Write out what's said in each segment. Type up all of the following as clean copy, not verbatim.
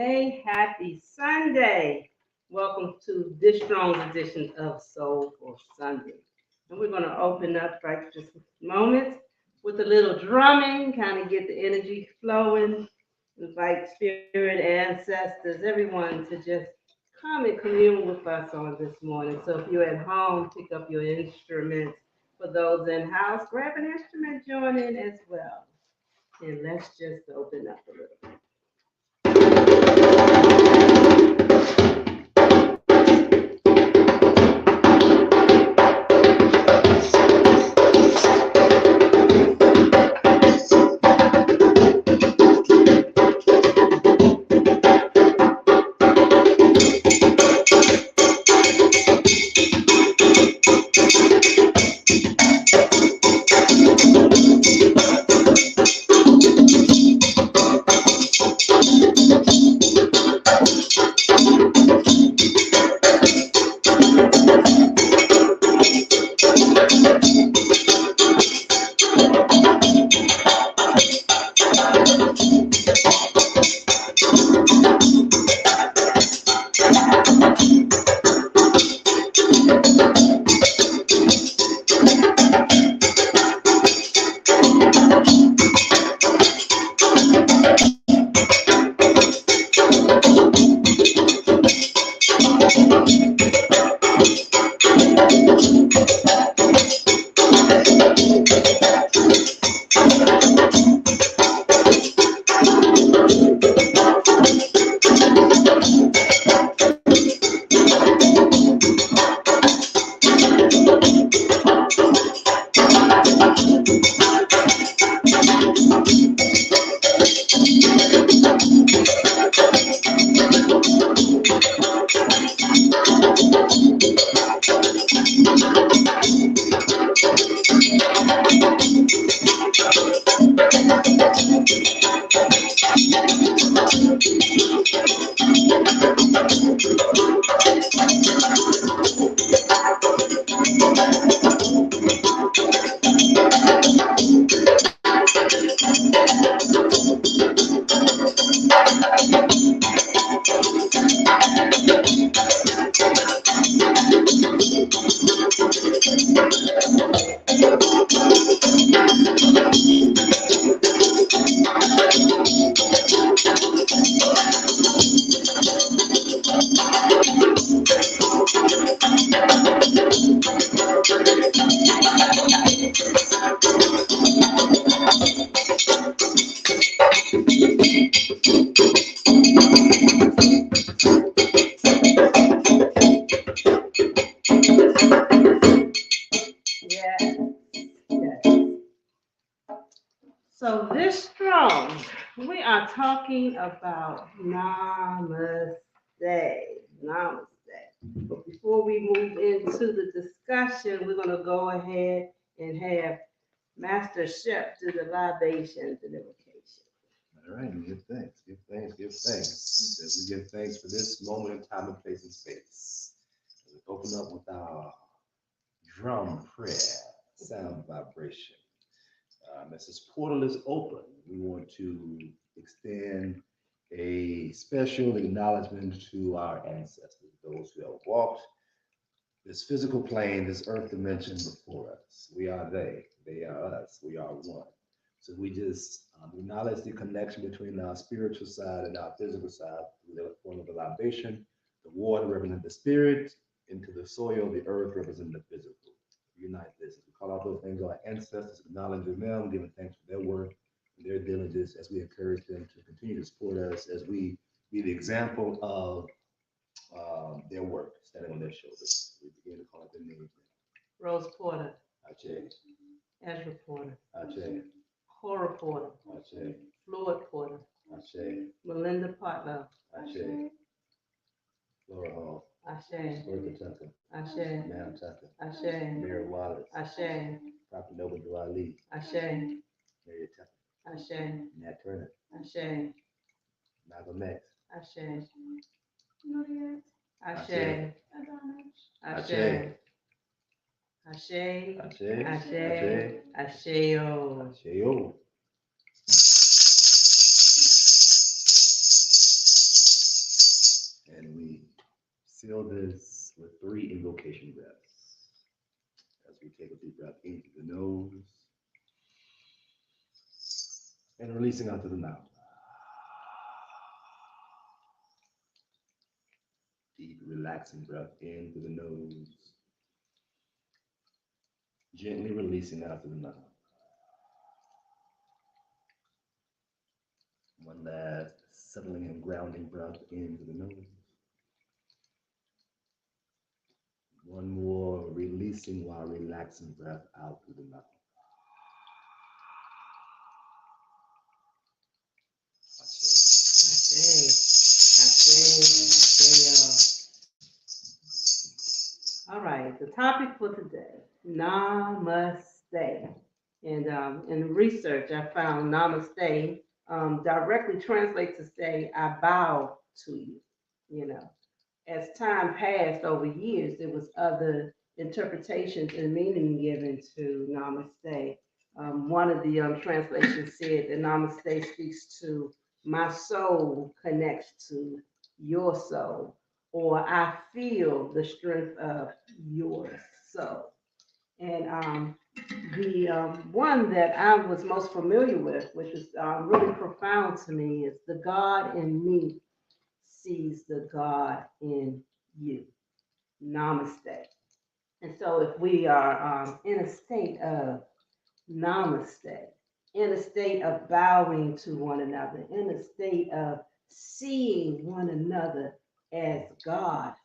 day. Happy Sunday. Welcome to this strong edition of Soulful Sundays. And we're going to open up right this moment with a little drumming, kind of get the energy flowing, invite spirit ancestors, everyone to just come and commune with us on this morning. So if you're at home, pick up your instruments. For those in house, grab an instrument, join in as well. And let's just open up a little. So this strong, we are talking about Namaste. Namaste. But before we move into the discussion, we're going to go ahead and have Master Chef do the libations and invocation. All right, give thanks, give thanks, give thanks. As we give thanks for this moment in time and place and space. We open up with our drum prayer, sound vibration. As this portal is open, we want to extend a special acknowledgement to our ancestors, those who have walked this physical plane, this earth dimension before us. We are they are us, we are one. So we just acknowledge the connection between our spiritual side and our physical side through the form of the libation. The water represents the spirit, into the soil, the earth represents the physical. Unite this. We call out those things our ancestors, acknowledging them, giving thanks for their work and their diligence as we encourage them to continue to support us as we be the example of their work, standing on their shoulders. We begin to call out their names now. Rose Porter. Ache. Ezra Porter. Ache. Cora Porter. Ache. Floyd Porter. Ache. Melinda Potlow. Ache. Laura Hall. Ashe. Bertha Tucker. Ashe. Ma'am Tucker. Ashe. Mary Wallace. Ashe. Prophet Noble Dwali. Ashe. Mary Tucker. Ashe. Nat Turner. Ashe. Malcolm X. Ashe. Ashe. Ashe. Ashe. Ashe. Ashe. Ashe. Asheo. Asheo. Seal this with 3 invocation breaths. As we take a deep breath in through the nose and releasing out to the mouth. Deep, relaxing breath in through the nose. Gently releasing out to the mouth. One last settling and grounding breath into the nose. One more releasing while relaxing breath out through the mouth. All right, the topic for today, Namaste. And in research, I found Namaste directly translates to say, I bow to you. You know, as time passed over years, there was other interpretations and meaning given to Namaste. One of the translations said that Namaste speaks to my soul connects to your soul, or I feel the strength of your soul. And the one that I was most familiar with, which is really profound to me, is the God in me sees the God in you. Namaste. And so if we are in a state of namaste, in a state of bowing to one another, in a state of seeing one another as God,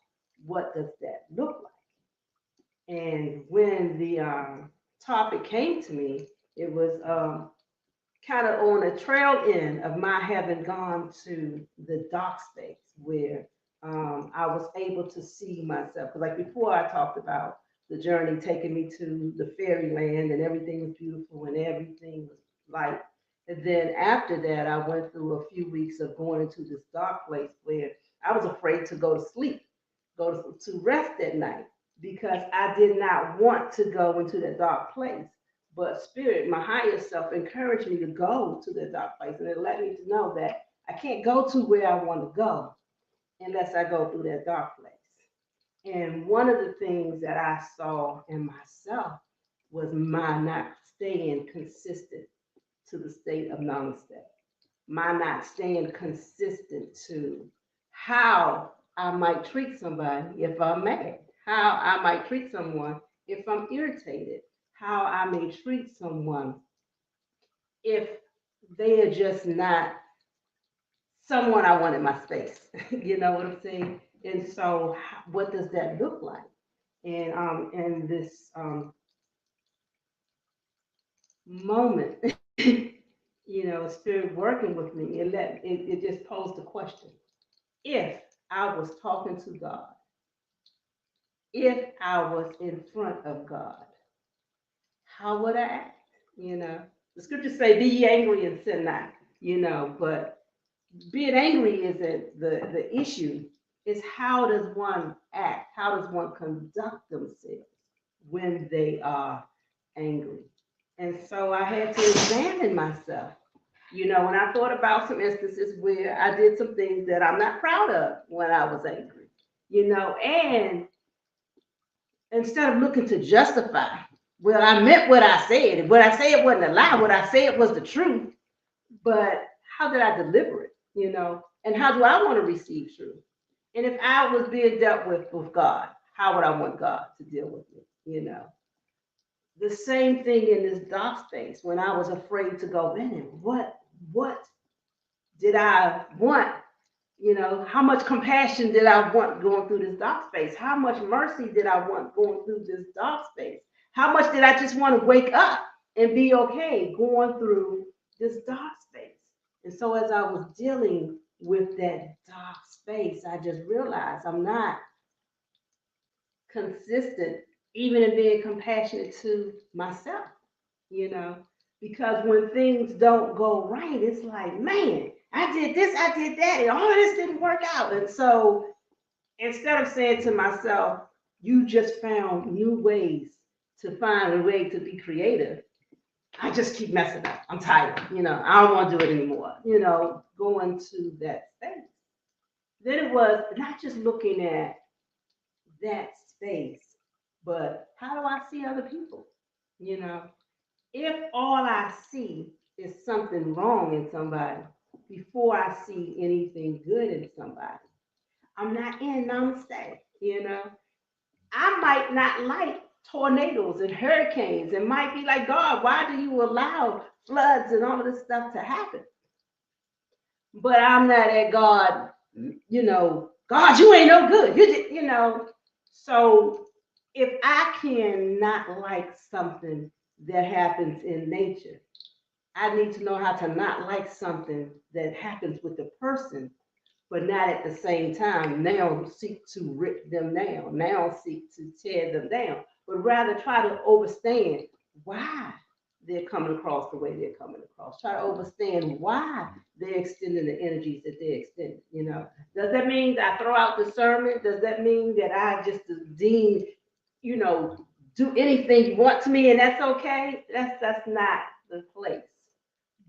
what does that look like? And when the topic came to me, it was kind of on a trail end of my having gone to the dark space where I was able to see myself. Because like before, I talked about the journey taking me to the fairyland and everything was beautiful and everything was light. And then after that, I went through a few weeks of going into this dark place where I was afraid to go to sleep, to rest at night, because I did not want to go into that dark place. But spirit, my higher self, encouraged me to go to the dark place, and it let me to know that I can't go to where I want to go unless I go through that dark place. And one of the things that I saw in myself was my not staying consistent to the state of namaste, my not staying consistent to how I might treat somebody if I'm mad, how I might treat someone if I'm irritated, how I may treat someone if they are just not someone I want in my space. You know what I'm saying? And so, what does that look like? And this moment, spirit working with me, it just posed the question: if I was talking to God, if I was in front of God, how would I act? You know, the scriptures say, "Be ye angry and sin not." You know, but being angry isn't the issue. Is how does one act? How does one conduct themselves when they are angry? And so I had to examine myself. You know, when I thought about some instances where I did some things that I'm not proud of when I was angry, and instead of looking to justify, well, I meant what I said. What I said wasn't a lie. What I said was the truth. But how did I deliver it? And how do I want to receive truth? And if I was being dealt with God, how would I want God to deal with me? The same thing in this dark space when I was afraid to go in it. What did I want? How much compassion did I want going through this dark space? How much mercy did I want going through this dark space? How much did I just want to wake up and be okay going through this dark space? And so as I was dealing with that dark space, I just realized I'm not consistent, even in being compassionate to myself, because when things don't go right, it's like, man, I did this, I did that, and all of this didn't work out. And so instead of saying to myself, you just found new ways to find a way to be creative, I just keep messing up. I'm tired. I don't want to do it anymore. Going to that space. Then it was not just looking at that space. But how do I see other people? You know, if all I see is something wrong in somebody before I see anything good in somebody, I'm not in namaste. You know, I might not like tornadoes and hurricanes and might be like, God, why do you allow floods and all of this stuff to happen? But I'm not at God, God, you ain't no good. You. So if I can not like something that happens in nature, I need to know how to not like something that happens with the person, but not at the same time now seek to rip them down, now seek to tear them down, but rather try to understand why they're coming across the way they're coming across. Try to understand why they're extending the energies that they're extending. Does that mean that I throw out discernment? Does that mean that I just deem, you know, do anything you want to me and that's okay? That's not the place.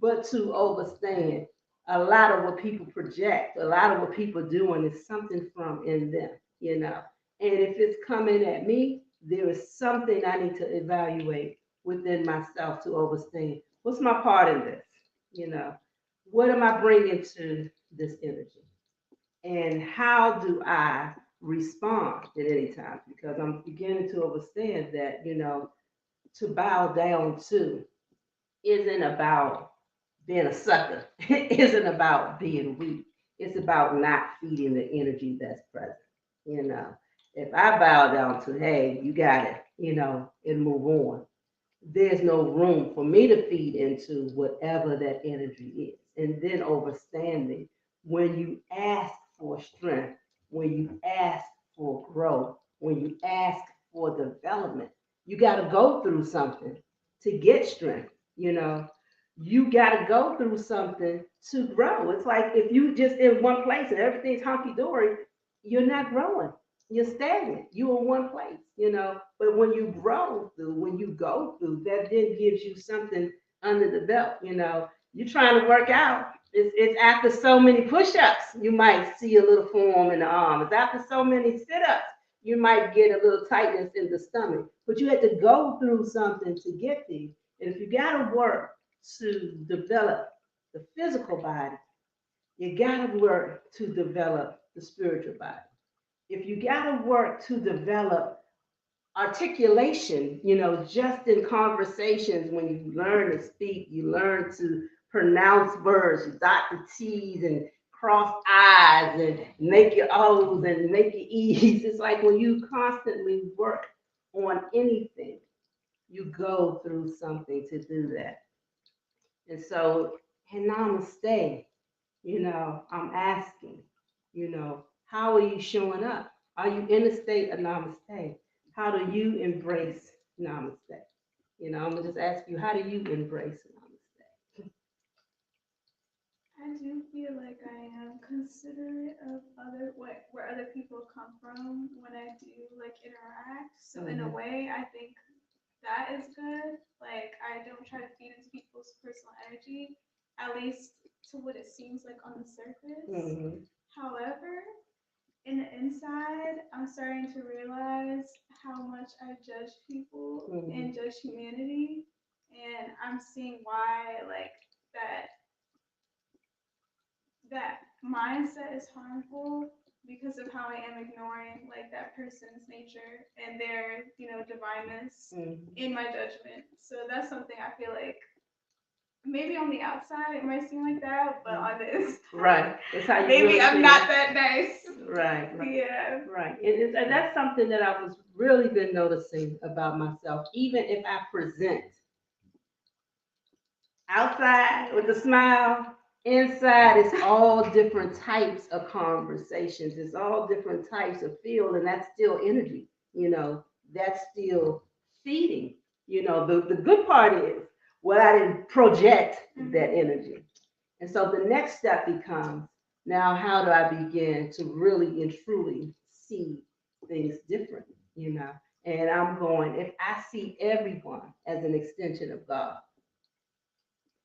But to understand a lot of what people project, a lot of what people doing is something from in them. And if it's coming at me, there is something I need to evaluate within myself to understand. What's my part in this? You know, what am I bringing to this energy? And how do I respond at any time? Because I'm beginning to understand that, to bow down to isn't about being a sucker. It isn't about being weak. It's about not feeding the energy that's present. You know, if I bow down to, hey, you got it, and move on, there's no room for me to feed into whatever that energy is. And then understanding when you ask for strength, when you ask for growth, when you ask for development, you got to go through something to get strength. You know, you got to go through something to grow. It's like if you just in one place and everything's hunky dory, you're not growing. You're stagnant. You're in one place. But when you grow through, when you go through, that then gives you something under the belt. You're trying to work out. It's after so many push-ups, you might see a little form in the arm. It's after so many sit-ups, you might get a little tightness in the stomach. But you had to go through something to get there. And if you got to work to develop the physical body, you got to work to develop the spiritual body. If you got to work to develop articulation, just in conversations, when you learn to speak, you learn to pronounce words, you dot the T's and cross I's and make your O's and make your E's. It's like when you constantly work on anything, you go through something to do that. And so, in namaste, I'm asking, how are you showing up? Are you in a state of namaste? How do you embrace namaste? I'm gonna just ask you, how do you embrace namaste? I do feel like I am considerate of where other people come from when I do like interact. So in a way, I think that is good. Like I don't try to feed into people's personal energy, at least to what it seems like on the surface. Mm-hmm. However, in the inside, I'm starting to realize how much I judge people and judge humanity, and I'm seeing why like that mindset is harmful because of how I am ignoring like that person's nature and their, divineness in my judgment. So that's something I feel like maybe on the outside it might seem like that, but on this, right, that's how you maybe really I'm feel. not that nice. Right. Yeah. Right. And that's something that I was really been noticing about myself. Even if I present outside with a smile, inside it's all different types of conversations. It's all different types of feel, and that's still energy. That's still feeding. The good part is what I didn't project that energy. And so the next step becomes, now how do I begin to really and truly see things differently? And I'm going, if I see everyone as an extension of God,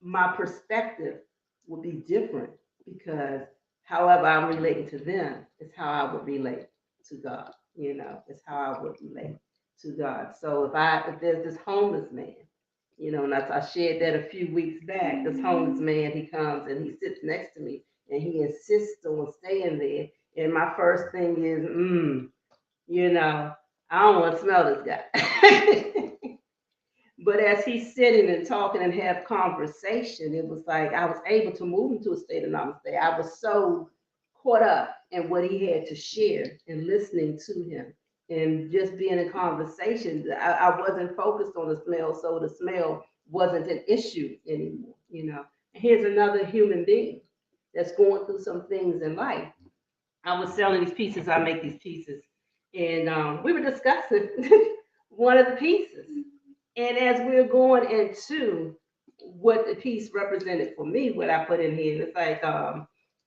my perspective will be different because however I'm relating to them is how I would relate to God. It's how I would relate to God. So if there's this homeless man, and I shared that a few weeks back, this homeless man, he comes and he sits next to me and he insists on staying there. And my first thing is, I don't want to smell this guy. But as he's sitting and talking and have conversation, it was like I was able to move into a state of namaste. I was so caught up in what he had to share and listening to him and just being in conversation. I wasn't focused on the smell, so the smell wasn't an issue anymore. And here's another human being that's going through some things in life. I was selling these pieces. I make these pieces, and we were discussing one of the pieces. And as we're going into what the piece represented for me, what I put in here, it's like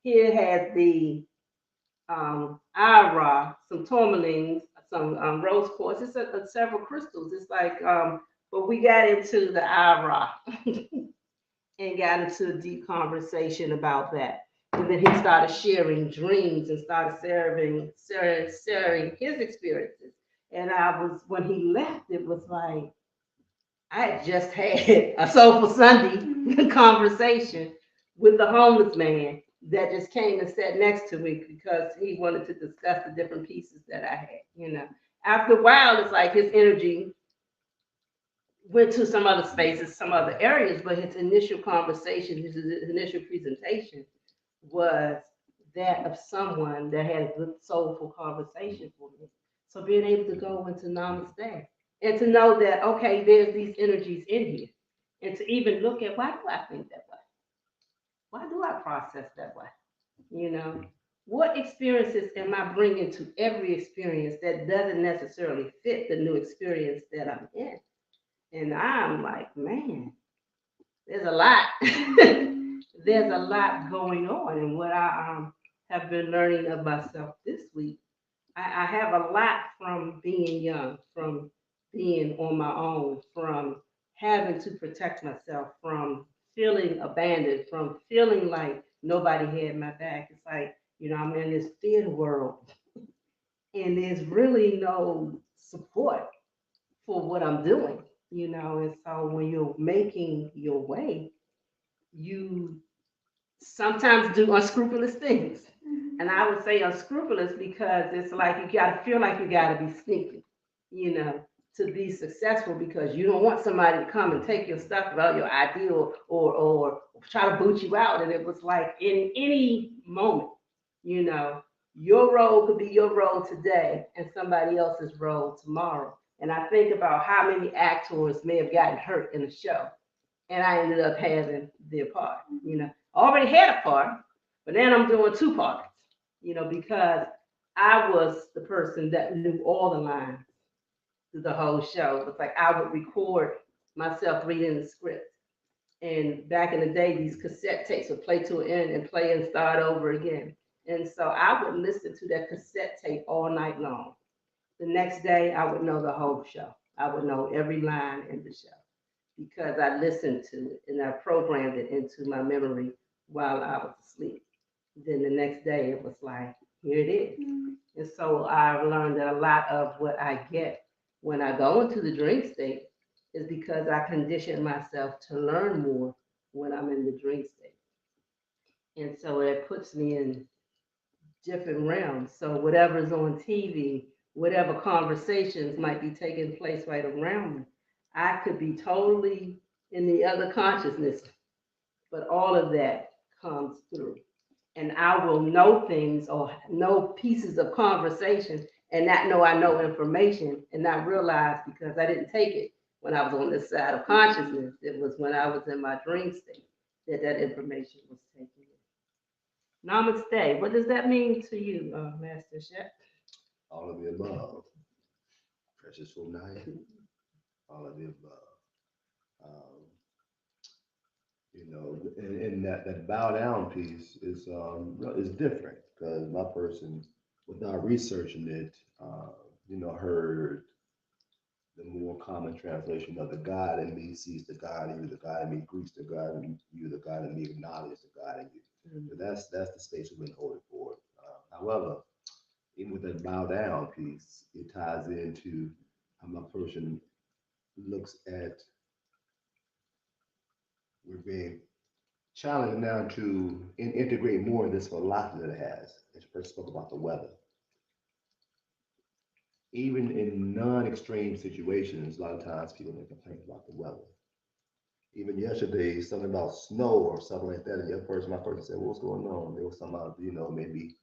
here has the Ira, some tourmalines, some rose quartz. It's several crystals. It's like, but we got into the Ira and got into a deep conversation about that. And then he started sharing dreams and started sharing his experiences. And when he left, it was like, I had just had a Soulful Sunday conversation with the homeless man that just came and sat next to me because he wanted to discuss the different pieces that I had. After a while, it's like his energy went to some other spaces, some other areas, but his initial conversation, his initial presentation was that of someone that had a good soulful conversation for me. So being able to go into namaste and to know that, okay, there's these energies in here. And to even look at, why do I think that way? Why do I process that way? You know, what experiences am I bringing to every experience that doesn't necessarily fit the new experience that I'm in? And I'm like, man, there's a lot. There's a lot going on. And what I have been learning of myself this week, I have a lot from being young, from being on my own, from having to protect myself, from feeling abandoned, from feeling like nobody had my back. It's like, I'm in this theater world and there's really no support for what I'm doing. And so when you're making your way, you sometimes do unscrupulous things. And I would say unscrupulous because it's like you got to feel like you got to be sneaky, you know, to be successful because you don't want somebody to come and take your stuff about your idea or try to boot you out. And it was like in any moment, you know, your role could be your role today and somebody else's role tomorrow. And I think about how many actors may have gotten hurt in the show and I ended up having their part. I already had a part, but then I'm doing two parts, because I was the person that knew all the lines through the whole show. It's like I would record myself reading the script. And back in the day, these cassette tapes would play to an end and play and start over again. And so I would listen to that cassette tape all night long. The next day, I would know the whole show. I would know every line in the show because I listened to it and I programmed it into my memory while I was asleep. Then the next day it was like, here it is. And so I've learned that a lot of what I get when I go into the dream state is because I condition myself to learn more when I'm in the dream state. And so it puts me in different realms. So whatever's on TV, whatever conversations might be taking place right around me, I could be totally in the other consciousness, but all of that comes through. And I will know things or know pieces of conversation and not know I know information and not realize because I didn't take it when I was on this side of consciousness. It was when I was in my dream state that information was taken. Namaste. What does that mean to you, Master Chef? All of the above. Precious for night. All of the above. Um, and that bow down piece is different because my person, without researching it, heard the more common translation of the God in me sees the God in you, the God in me greets the God in you, the God in me acknowledges the God in you. So that's the space we've been holding for. However, even with that bow down piece, it ties into how my person looks at, we're being challenged now to integrate more of this philosophy that it has. As you first spoke about the weather. Even in non-extreme situations, a lot of times people make complaints about the weather. Even yesterday, something about snow or something like that, and my person said, "What's going on?" There was some about, maybe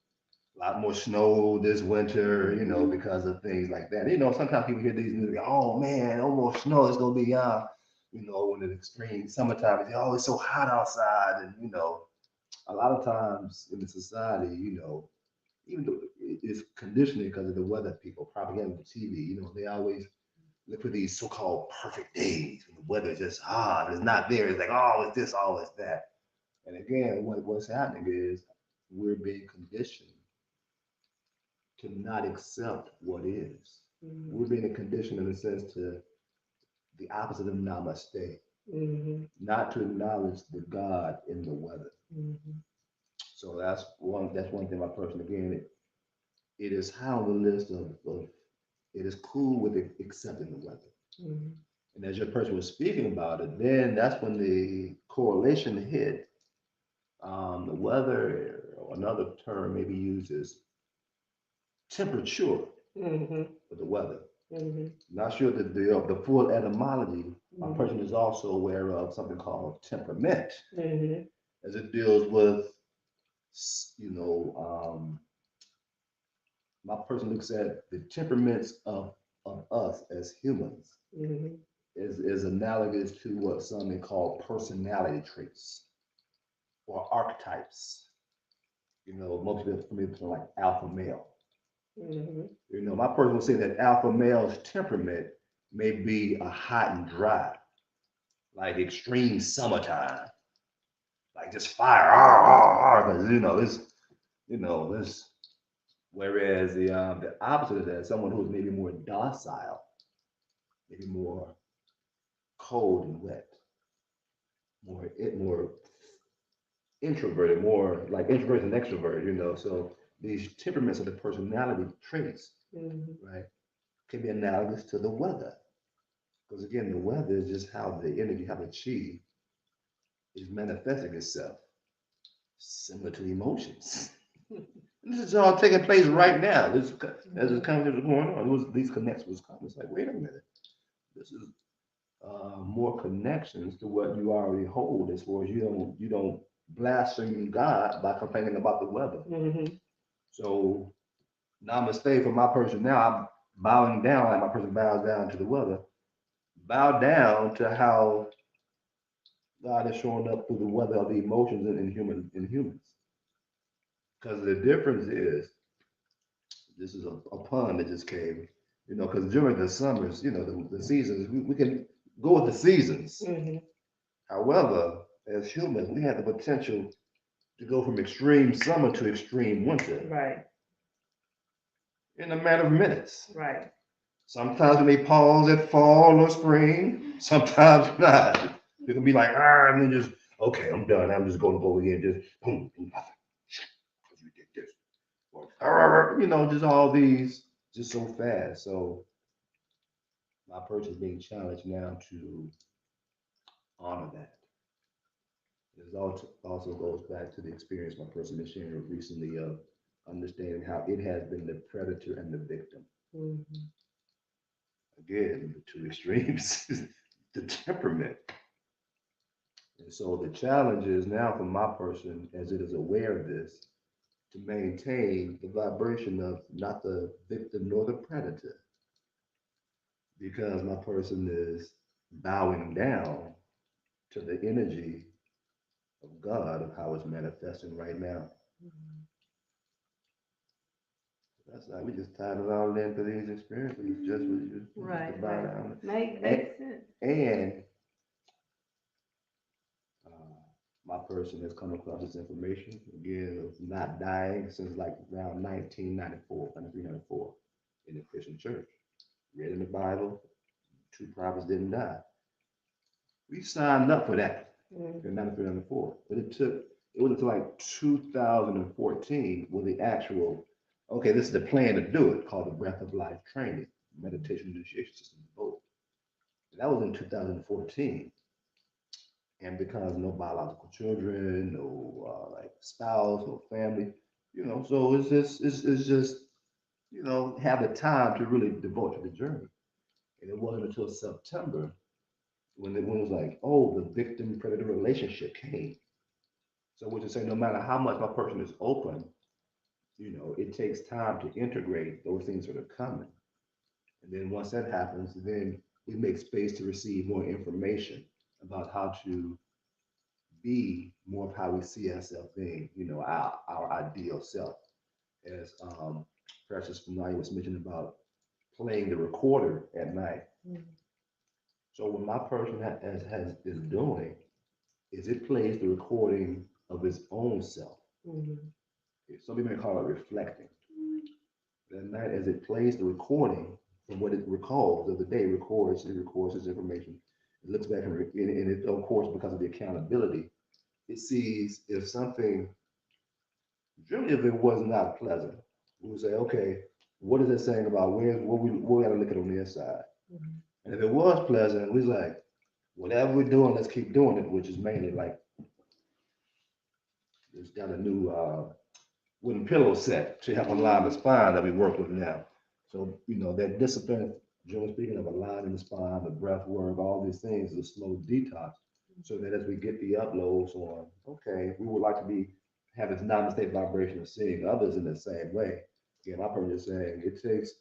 a lot more snow this winter, because of things like that. Sometimes people hear these news, oh man, no more snow, it's gonna be when it's extreme summertime, it's, oh, it's so hot outside, and a lot of times in the society, even though it's conditioning because of the weather people, propaganda, the TV, they always look for these so-called perfect days when the weather is just hot, it's not there, it's like, oh, it's this, oh, it's that. And again, what's happening is we're being conditioned to not accept what is. We're being conditioned in a sense to the opposite of namaste, not to acknowledge the God in the weather. So that's one thing my person, again, it is high on the list of it is cool with accepting the weather. And as your person was speaking about it, then that's when the correlation hit. The weather, or another term maybe used is temperature for the weather. Not sure that the full etymology. My person is also aware of something called temperament, as it deals with, my person looks at the temperaments of us as humans, is analogous to what some may call personality traits or archetypes. Most people familiar with like alpha male. My person would say that alpha male's temperament may be a hot and dry, like extreme summertime, like just fire, because it's whereas the opposite of that, someone who's maybe more docile, maybe more cold and wet, more introverted, more like introverted and extroverted. So these temperaments are the personality traits, right? Can be analogous to the weather. Because again, the weather is just how the energy, how the chi is manifesting itself, similar to emotions. This is all taking place right now. As this conversation was going on, these connections was coming. It's like, wait a minute, this is more connections to what you already hold, as far as you don't blaspheme God by complaining about the weather. So namaste for my person now. I'm bowing down like my person bows down to the weather. Bow down to how God is showing up through the weather of the emotions in humans. Because the difference is, this is a pun that just came, because during the summers, the seasons, we can go with the seasons. However, as humans, we have the potential to go from extreme summer to extreme winter. Right. In a matter of minutes. Right. Sometimes we may pause at fall or spring, sometimes not. It can be like, and then just, okay, I'm done. I'm just going to go again, just boom, nothing. You did this. Or, just all these, just so fast. So my person is being challenged now to honor that. It also goes back to the experience my person is sharing recently of understanding how it has been the predator and the victim. Again, the two extremes, the temperament. And so the challenge is now for my person, as it is aware of this, to maintain the vibration of not the victim nor the predator, because my person is bowing down to the energy of God, of how it's manifesting right now. That's how we just tied it all into these experiences. Just what you Right. bow down. Makes sense. And my person has come across this information again of not dying since like around 1994, 93, in the Christian church. Read in the Bible, two prophets didn't die. We signed up for that in 93, 94, but it wasn't until like 2014 when the actual Okay, this is the plan to do it, called the Breath of Life Training, Meditation Initiation System both. That was in 2014. And because no biological children, no like spouse, no family, so it's just have the time to really devote to the journey. And it wasn't until September when it was like, oh, the victim predator relationship came. So which is saying no matter how much my person is open, it takes time to integrate those things that are coming. And then once that happens, then we make space to receive more information about how to be more of how we see ourselves being, our ideal self. As Precious Fanaya was mentioning about playing the recorder at night. Mhm. So what my person is doing is it plays the recording of its own self. Mhm. Some people may call it reflecting. That night, as it plays the recording from what it recalls of the day, it records its information. It looks back and it, of course, because of the accountability, it sees if something, generally, if it was not pleasant, we would say, okay, what is it saying about what we got to look at on the inside? Mhm. And if it was pleasant, we was like, whatever we're doing, let's keep doing it, which is mainly like, it's got a new wooden pillow set to help align the spine that we work with now. So, that discipline, generally speaking, of aligning the spine, the breath work, all these things is a slow detox. So that as we get the uploads on, okay, we would like to have this namaste vibration of seeing others in the same way. Again, my person is saying it takes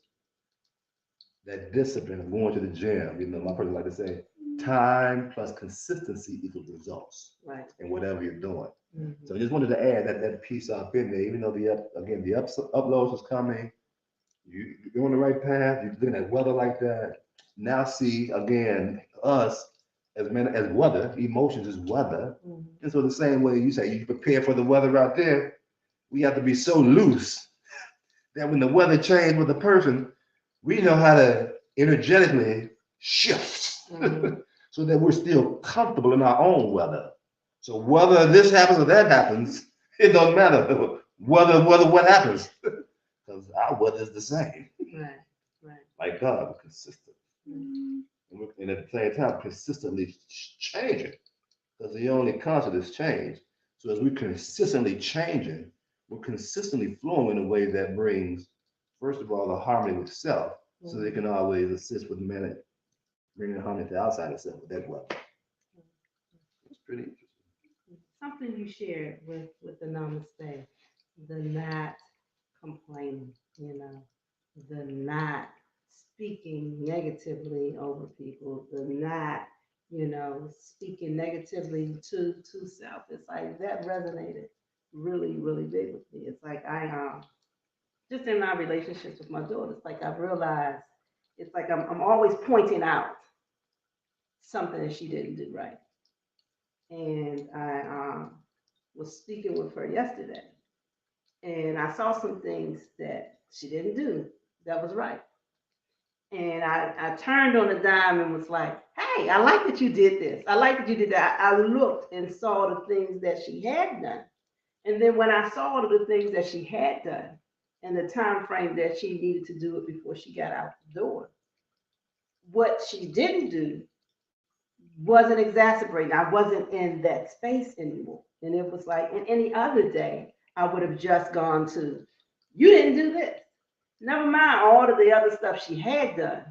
that discipline of going to the gym. My person like to say, time plus consistency equals results Right. in whatever you're doing. Mhm. So I just wanted to add that piece up in there, even though the uploads is coming, you're on the right path, you're looking at weather like that. Now see again us as men as weather, emotions is weather. Mhm. And so the same way you say you prepare for the weather out there, we have to be so loose that when the weather changes with the person, we know how to energetically shift Mhm. so that we're still comfortable in our own weather. So whether this happens or that happens, it doesn't matter. Whether what happens, because our weather is the same. Right. Right. Like God, we're consistent. Mm. And at the same time, consistently changing, because the only constant is change. So as we're consistently changing, we're consistently flowing in a way that brings, first of all, the harmony with self, so they can always assist with bringing the harmony to the outside of self with that wealth. It's pretty interesting. Something you shared with the namaste, the not complaining, the not speaking negatively over people, the not, speaking negatively to self. It's like that resonated really, really big with me. It's like I just in my relationships with my daughter, it's like I've realized it's like I'm always pointing out something that she didn't do right. And I was speaking with her yesterday, and I saw some things that she didn't do that was right. And I turned on a dime and was like, hey, I like that you did this. I like that you did that. I looked and saw the things that she had done. And then when I saw the things that she had done and the time frame that she needed to do it before she got out the door, what she didn't do wasn't exacerbating. I wasn't in that space anymore. And it was like, in any other day, I would have just gone to, you didn't do this. Never mind all of the other stuff she had done.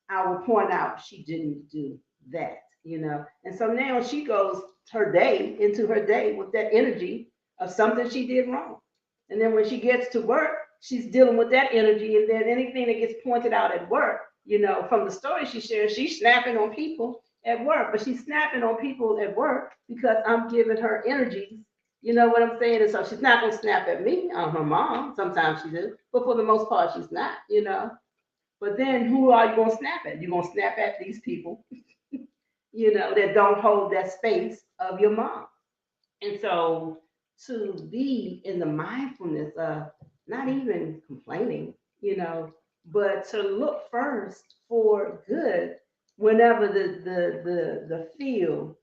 I will point out she didn't do that. And so now she goes into her day with that energy of something she did wrong. And then when she gets to work, she's dealing with that energy. And then anything that gets pointed out at work, from the story she shares, she's snapping on people at work, but she's snapping on people at work because I'm giving her energies. You know what I'm saying? And so she's not going to snap at me, on her mom. Sometimes she does, but for the most part, she's not. But then who are you going to snap at? You're going to snap at these people, that don't hold that space of your mom. And so to be in the mindfulness of not even complaining, but to look first for good whenever the feel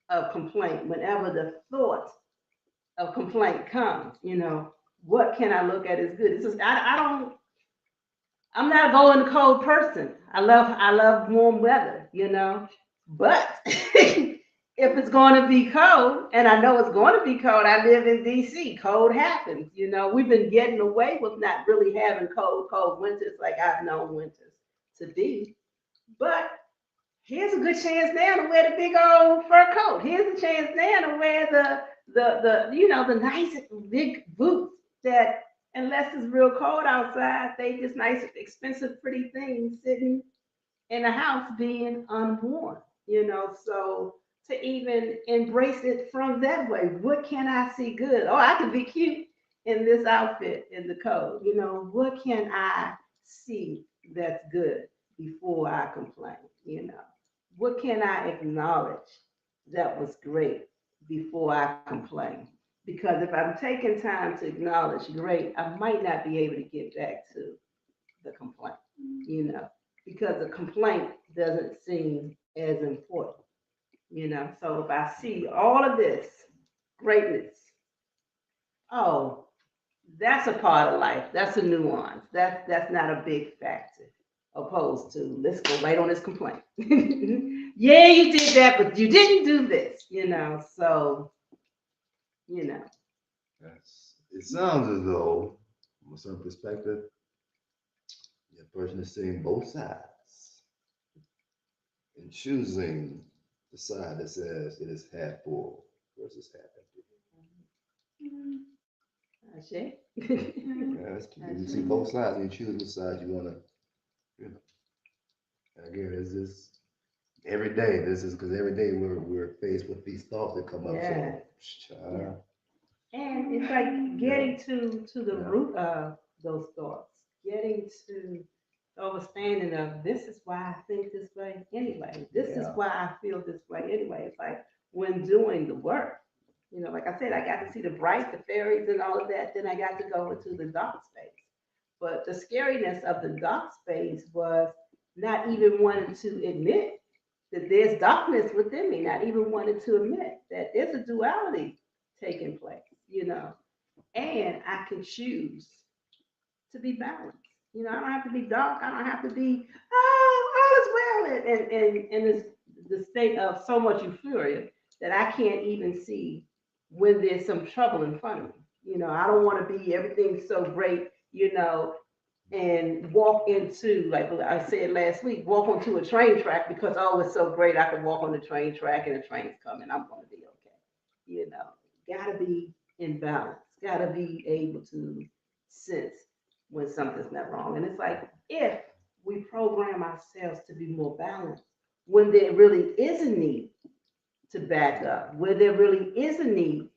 of complaint, whenever the thought of complaint comes, what can I look at as good? It's just, I'm not a go in the cold person. I love warm weather, But if it's going to be cold, and I know it's going to be cold, I live in DC. Cold happens, We've been getting away with not really having cold winters like I've known winters to be. But here's a good chance now to wear the big old fur coat. Here's a chance now to wear the nice big boots that, unless it's real cold outside, they just nice expensive pretty things sitting in a house being unworn. So to even embrace it from that way, what can I see good? Oh, I can be cute in this outfit in the cold. What can I see that's good before I complain? What can I acknowledge that was great before I complain? Because if I'm taking time to acknowledge great, I might not be able to get back to the complaint, because the complaint doesn't seem as important, So if I see all of this greatness, oh, that's a part of life. That's a nuance. That's not a big factor. Opposed to, let's go right on this complaint. Yeah, you did that, but you didn't do this, So, It sounds as though, from a certain perspective, the person is seeing both sides and choosing the side that says it is half full versus half empty. I see. Yeah, that's key. You see both sides and you choose which side you want to, Again, it's just every day. This is because every day we're faced with these thoughts that come up. Yeah. So, Yeah. And it's like getting to the root of those thoughts, getting to the understanding of, this is why I think this way anyway. This is why I feel this way anyway. It's like when doing the work, like I said, I got to see the bright, the fairies, and all of that. Then I got to go into the dark space. But the scariness of the dark space was not even wanting to admit that there's darkness within me, not even wanting to admit that there's a duality taking place, and I can choose to be balanced. I don't have to be dark. I don't have to be, all is well. And it's the state of so much euphoria that I can't even see when there's some trouble in front of me. I don't want to be everything's so great, and walk into, like I said last week, walk onto a train track because, oh, it's so great. I can walk on the train track and the train's coming. I'm going to be okay. Gotta be in balance. Gotta be able to sense when something's not wrong. And it's like, if we program ourselves to be more balanced, when there really is a need to back up, where there really is a need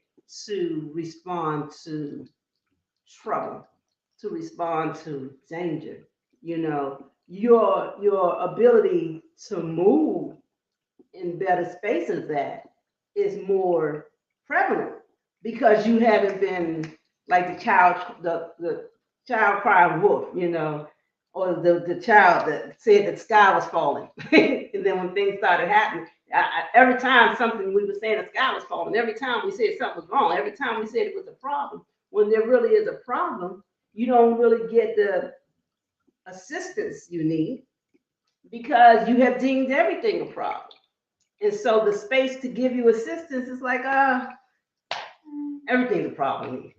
to respond to trouble, to respond to danger, your ability to move in better spaces that is more prevalent because you haven't been like the child crying wolf, or the child that said the sky was falling. And then when things started happening, every time something we were saying the sky was falling, every time we said something was wrong, every time we said it was a problem, when there really is a problem, you don't really get the assistance you need because you have deemed everything a problem. And so the space to give you assistance is like, everything's a problem.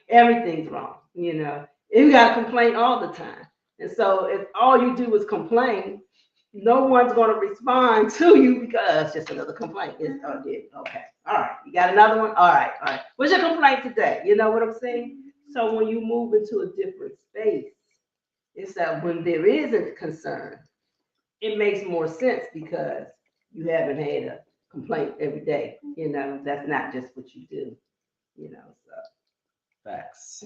Everything's wrong. You got to complain all the time. And so if all you do is complain, no one's going to respond to you because it's just another complaint. Okay. All right. You got another one? All right. What's your complaint today? You know what I'm saying? So when you move into a different space, it's that when there is a concern, it makes more sense because you haven't had a complaint every day. That's not just what you do, so. Facts.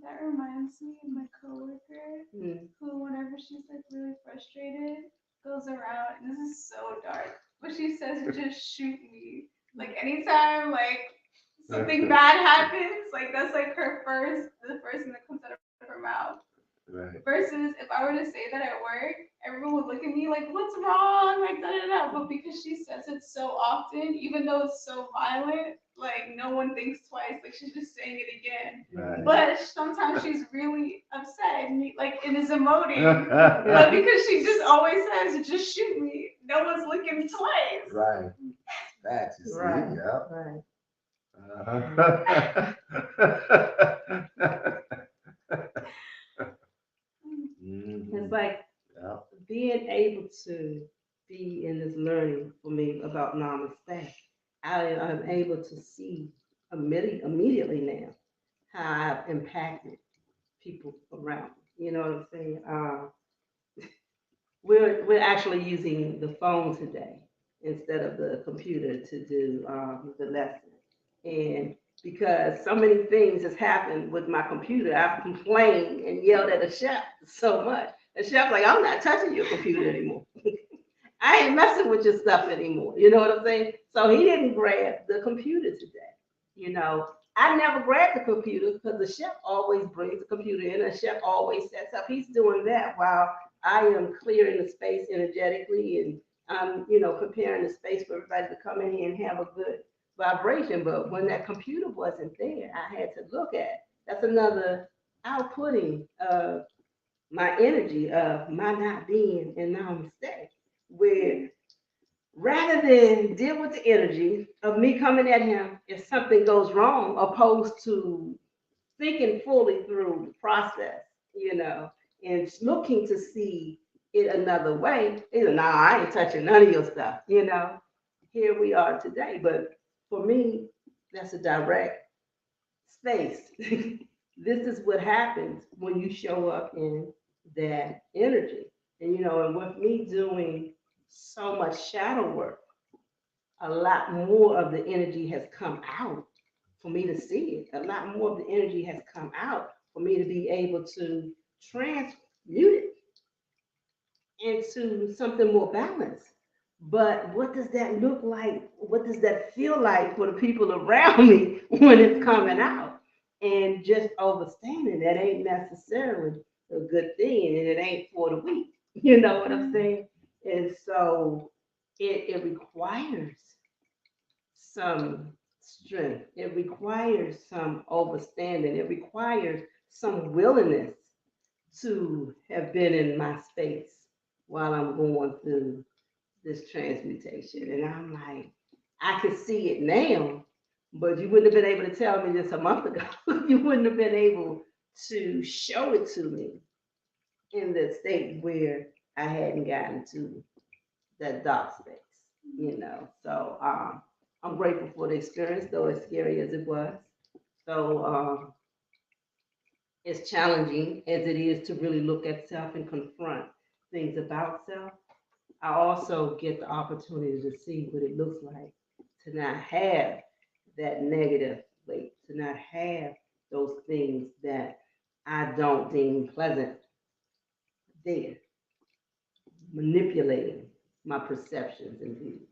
That reminds me of my coworker who, whenever she's like really frustrated, goes around, and this is so dark, but she says, just shoot me. Like anytime like something bad happens, like that's like the first thing that comes out of her mouth. Right. Versus if I were to say that at work, everyone would look at me like, what's wrong? Like, da da da. But because she says it so often, even though it's so violent, like no one thinks twice. Like she's just saying it again. Right. But sometimes she's really upset and like and is emoting. But because she just always says, "Just shoot me," no one's looking twice. Right. Facts, you see, Right. yeah. Right. Mhm. It's like Yeah. being able to be in this learning for me about Namaste. I am able to see immediately now how I've impacted people around me. You know what I'm saying? We're actually using the phone today instead of the computer to do the lesson. And because so many things has happened with my computer, I've complained and yelled at the chef so much. The chef's like, I'm not touching your computer anymore. I ain't messing with your stuff anymore. You know what I'm saying? So he didn't grab the computer today. You know, I never grabbed the computer because the chef always brings the computer in. The chef always sets up. He's doing that while I am clearing the space energetically and I'm, preparing the space for everybody to come in here and have a good vibration. But when that computer wasn't there, I had to look at. That's another outputting of my energy of my not being in namaste, where rather than deal with the energy of me coming at him if something goes wrong, opposed to thinking fully through the process, and looking to see it another way. Nah, I ain't touching none of your stuff. Here we are today. But for me, that's a direct space. This is what happens when you show up in that energy. And with me doing so much shadow work, a lot more of the energy has come out for me to see it. A lot more of the energy has come out for me to be able to transmute it into something more balanced. But what does that look like? What does that feel like for the people around me when it's coming out? And just overstanding that ain't necessarily a good thing, and it ain't for the weak. You know what I'm saying? And so it requires some strength. It requires some overstanding. It requires some willingness to have been in my space while I'm going through this transmutation. And I'm like, I can see it now, but you wouldn't have been able to tell me this a month ago. You wouldn't have been able to show it to me in the state where I hadn't gotten to that dark space. So I'm grateful for the experience, though as scary as it was. So as challenging as it is to really look at self and confront things about self, I also get the opportunity to see what it looks like to not have that negative weight, to not have those things that I don't deem pleasant there, manipulating my perceptions and views.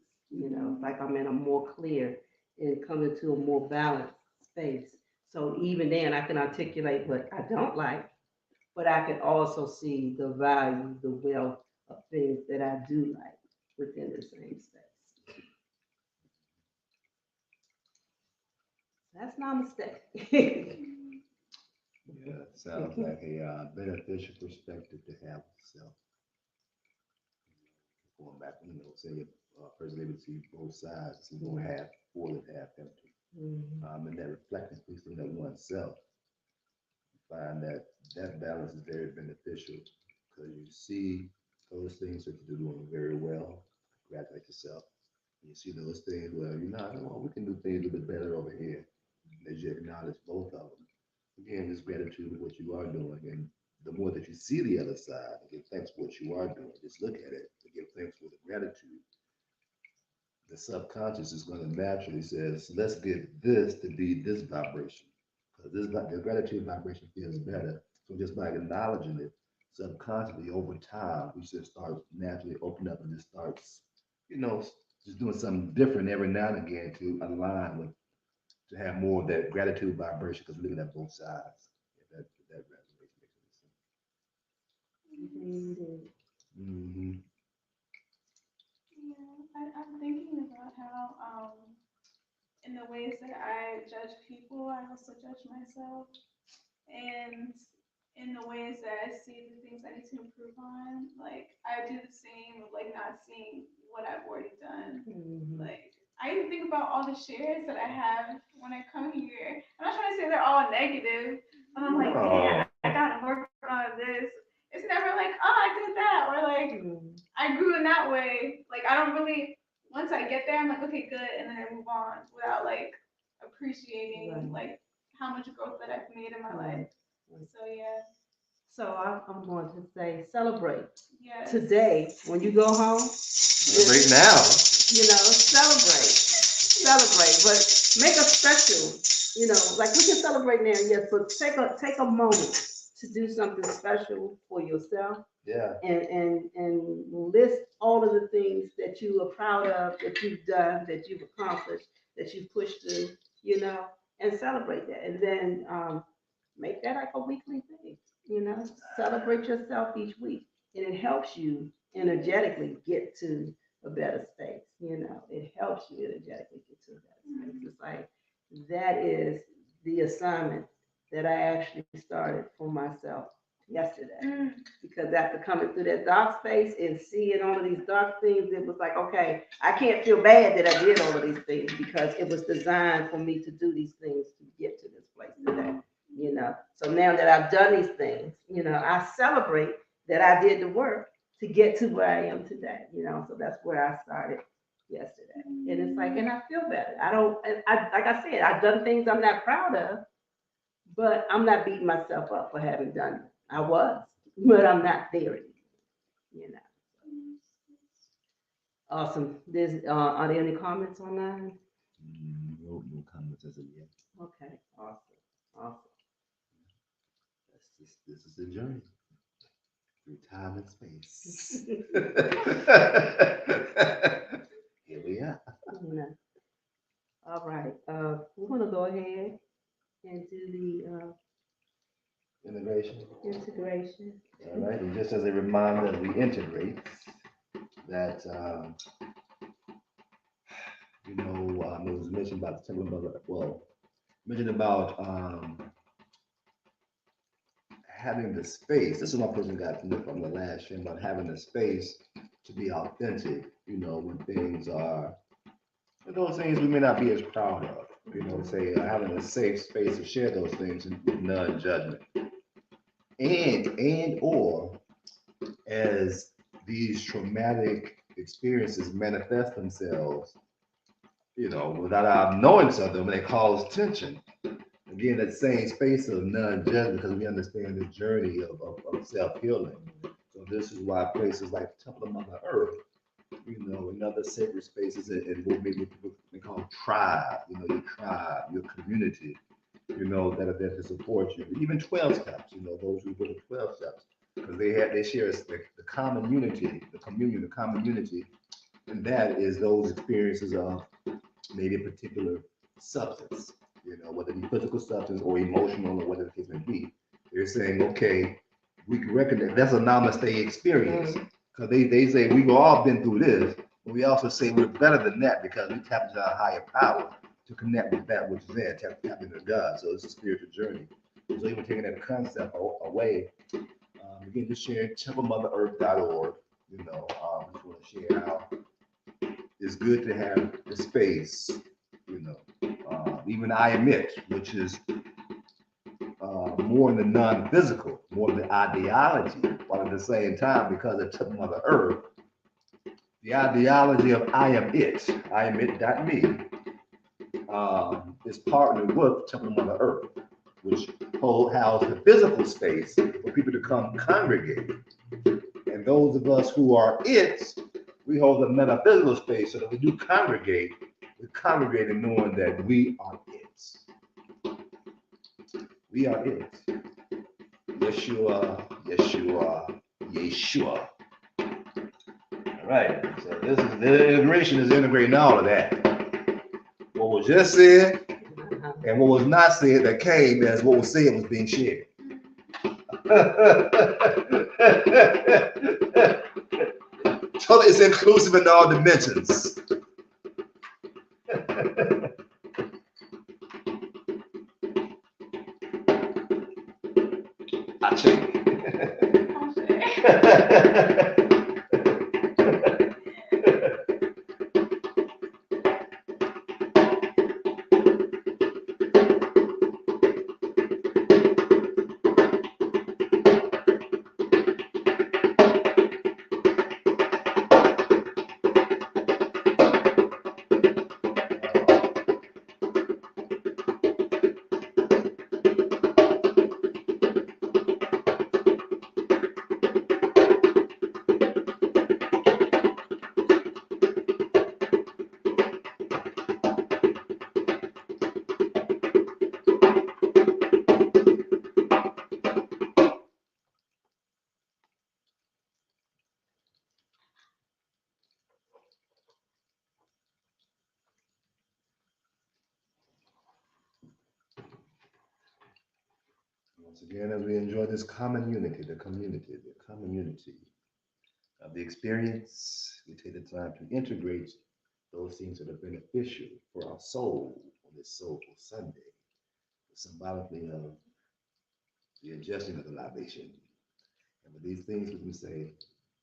Like I'm in a more clear and coming to a more balanced space. So even then, I can articulate what I don't like, but I can also see the value, the wealth of things that I do like within the same space. That's namaste. Yeah, sounds like a beneficial perspective to have self. Going back, say a person able to see both sides, see more half full and half empty. And that reflecting piece in that oneself, find that balance is very beneficial because you see those things that you're doing very well, congratulate yourself. You see those things where well, we can do things a bit better over here. As you acknowledge both of them. Again, this gratitude of what you are doing. And the more that you see the other side, and give thanks for what you are doing, just look at it, and give thanks for the gratitude. The subconscious is going to naturally says, let's get this to be this vibration. Because the gratitude vibration feels better. So just by acknowledging it subconsciously over time, we should start naturally opening up and just starts, just doing something different every now and again to align with to have more of that gratitude vibration because we're looking at both sides. If that resonates, makes any sense. Mm-hmm. Yeah, I'm thinking about how in the ways that I judge people, I also judge myself. And in the ways that I see the things I need to improve on, like I do the same of like not seeing what I've already done. Like I even think about all the shares that I have when I come here. I'm not trying to say they're all negative, but I'm like, man, I gotta work on this. It's never like, oh, I did that, or like I grew in that way. Like I don't really. Once I get there, I'm like, okay, good, and then I move on without like appreciating like how much growth that I've made in my life. So yeah. So I'm going to say celebrate. Yes. Today, when you go home, Celebrate now. Celebrate, but make a special, like we can celebrate now, yes, but take a moment to do something special for yourself. Yeah. And list all of the things that you are proud of, that you've done, that you've accomplished, that you've pushed through, and celebrate that. And then make that like a weekly thing, celebrate yourself each week. And it helps you energetically get to a better space, it helps you energetically get to a better space. It's like, that is the assignment that I actually started for myself yesterday. Because after coming through that dark space and seeing all of these dark things, it was like, okay, I can't feel bad that I did all of these things, because it was designed for me to do these things to get to this place today. So now that I've done these things, I celebrate that I did the work to get to where I am today, so that's where I started yesterday. And it's like, and I feel better. Like I said, I've done things I'm not proud of, but I'm not beating myself up for having done it. I was, but I'm not there anymore, Awesome. Are there any comments online? No comments as of yet. Okay, awesome. This is the journey through time and space. Here we are. All right. We're gonna go ahead and do the Integration. integration. All right. And just as a reminder, as we integrate, that it was mentioned about the temple mother. Well, mentioned about having the space. This is one person got from the last stream about having the space to be authentic. When things are, those things we may not be as proud of. Say having a safe space to share those things with non-judgment, and or as these traumatic experiences manifest themselves, without our knowing something, when they cause tension. Again, that same space of non-judgment, because we understand the journey of self-healing. So this is why places like the Temple of Mother Earth, and other sacred spaces, and what maybe people may call tribe, your tribe, your community, that are there to support you. Even 12 steps, those who go to 12 steps, because they share the common unity, the communion, the common unity, and that is those experiences of maybe a particular substance, whether it be physical substance or emotional or whatever the case may be. They're saying, okay, we can recognize that's a namaste experience. Because they say we've all been through this, but we also say we're better than that because we tap into our higher power to connect with that which is there, tap into God. So it's a spiritual journey. So even taking that concept away, again, just sharing templemotherEarth.org, just want to share how it's good to have the space, even I admit, which is more in the non-physical, more the ideology, while at the same time, because of Temple Mother Earth, the ideology of I am it.me is partnered with Temple Mother Earth, which houses the physical space for people to come congregate. And those of us who are it, we hold the metaphysical space so that we do congregate. We congregate in knowing that we are it. We are it. Yeshua. All right. So this is the integration is integrating all of that. What was just said and what was not said that came as what was said was being shared. So it's inclusive in all dimensions. Once again, as we enjoy this common unity, the common unity of the experience, we take the time to integrate those things that are beneficial for our soul on this Soulful Sunday, symbolically of the ingestion of the libation. And with these things, we can say,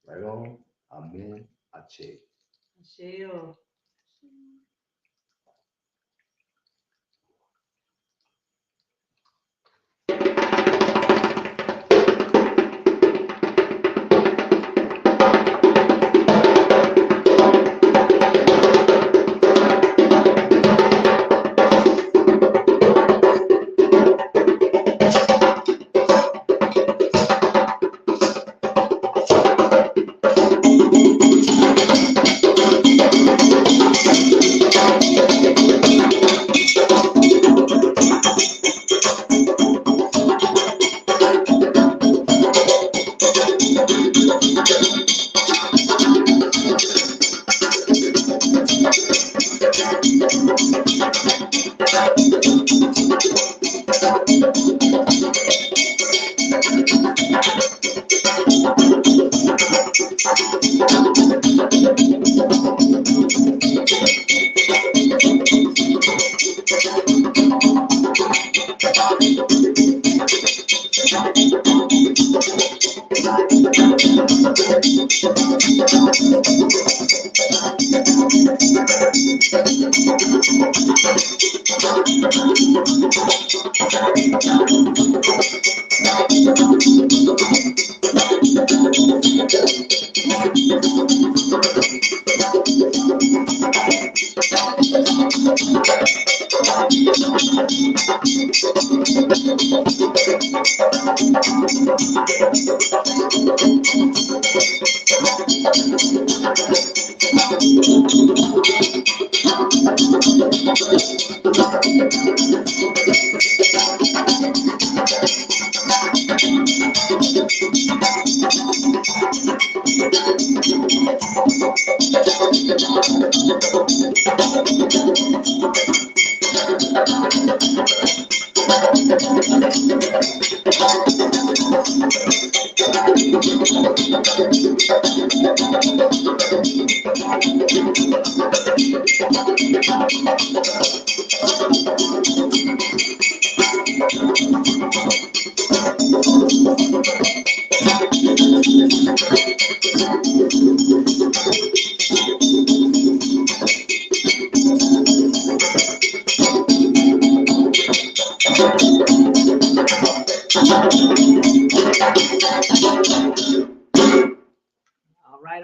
right on, amen, ache. Asheo.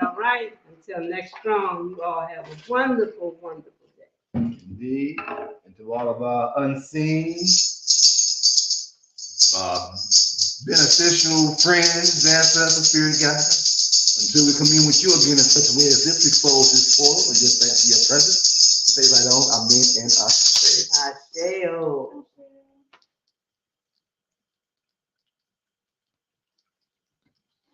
All right. Until next strong, you all have a wonderful, wonderful day. Indeed. And to all of our unseen, beneficial friends, ancestors, spirit guides, until we commune with you again in such a way as this, we close this portal and just thank you for your presence. Say right on, amen and I say. Asheo.